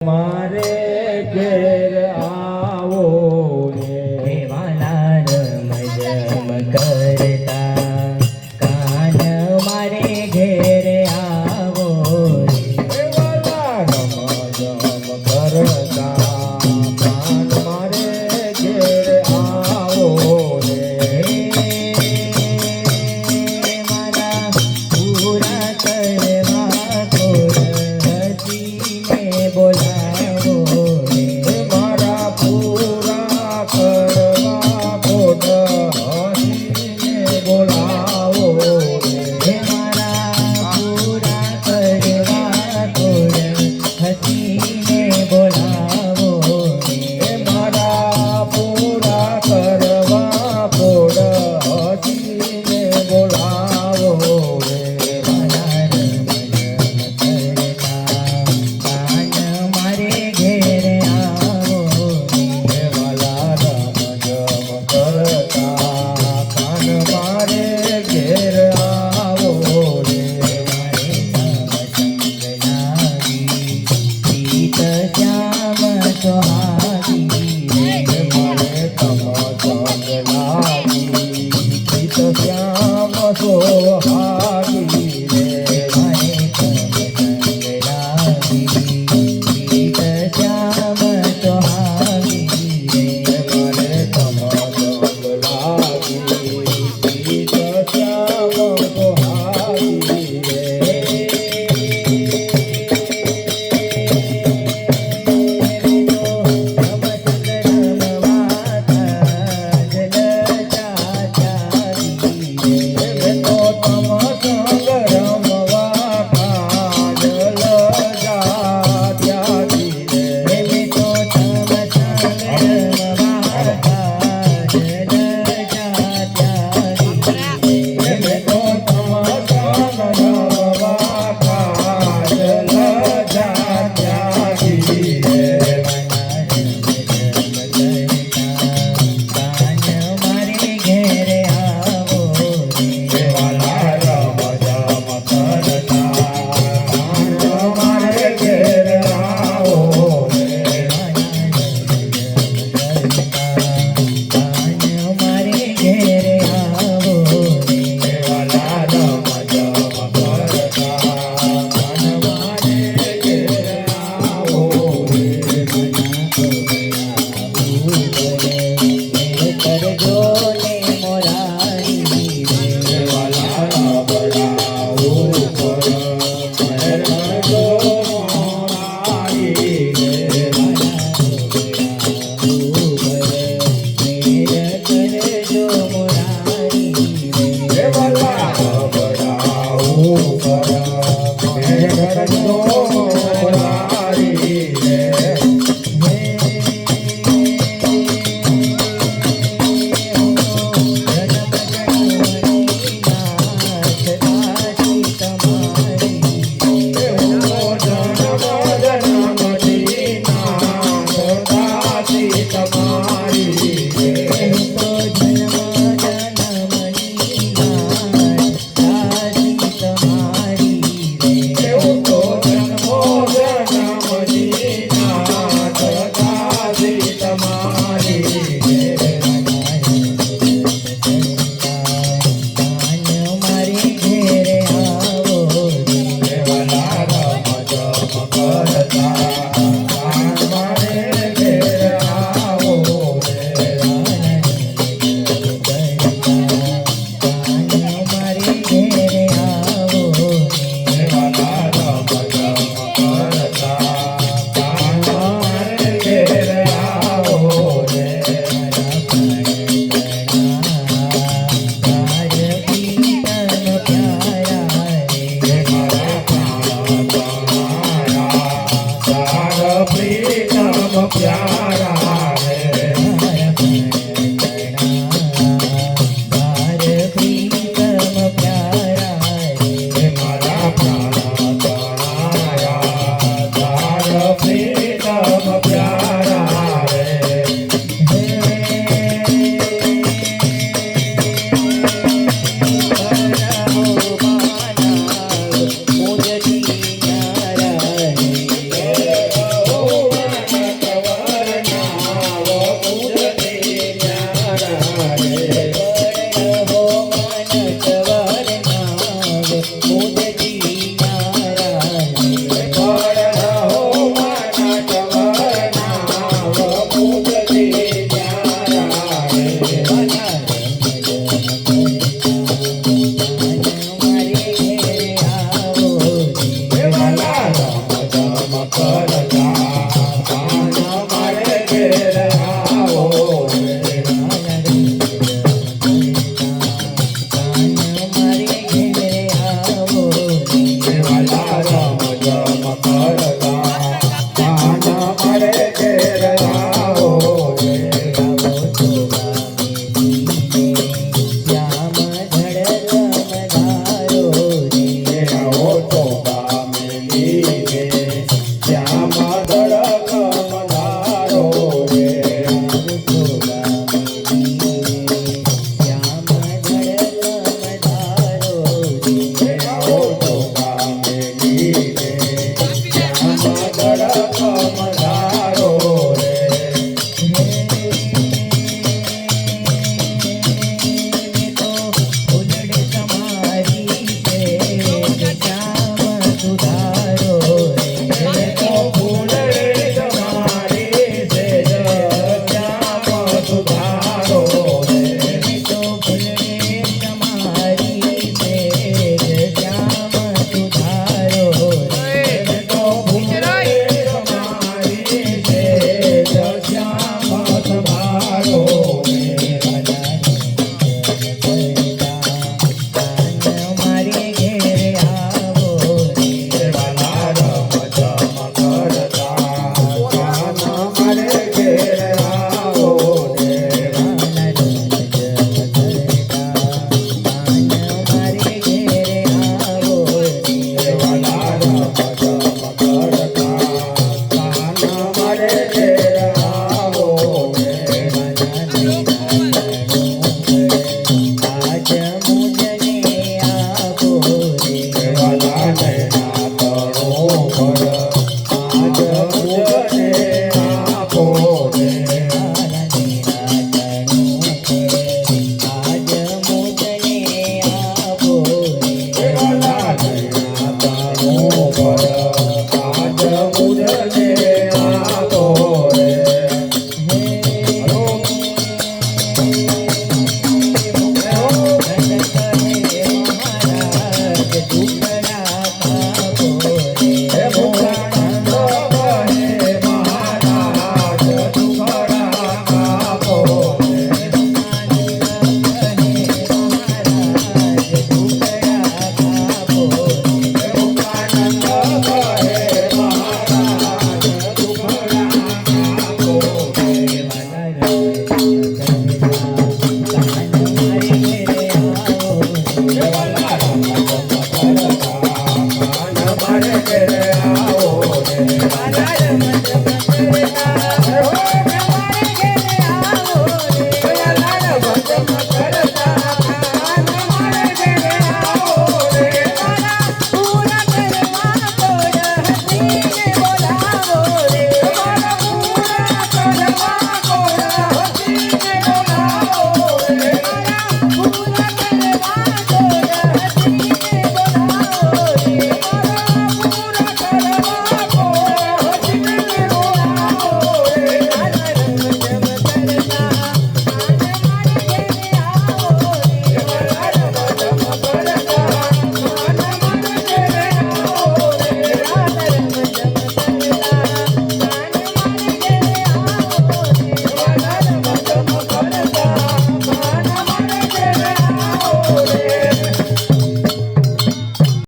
મારે ઘેર આવો રે વાલા રમ જમ કરતા કાન મારે ઘેર આવો રે વાલા રમ જમ કરતા કાન મારે ઘેર આવો રે મારા પૂરા કરવા કોર હસીને બોલાવો રે મારા પૂરા કરવા કોટ હસીને બોલાવો હે મારા પૂરા કરવા કોર હસીને બોલાવો રે મારા પૂરા કરવા કોટ હસીને બોલાવો રે વાલા રમ જમ કરતા કાન મારે ઘેર આવો રે વાલા રમ જમ કરતા કાન મારે ઘેર આવો રે મારે સમ લાગી પીત શ્યામ સોહાગી રે મારે તમ સંગ લાગી ગીત શ્યામ સોહાગી રે મારે સમ લાગી પીત શ્યામ સોહાગી રે મારે તમ સંગ લાગી ગીત શ્યામ સોહાગી રે પ્યારા રે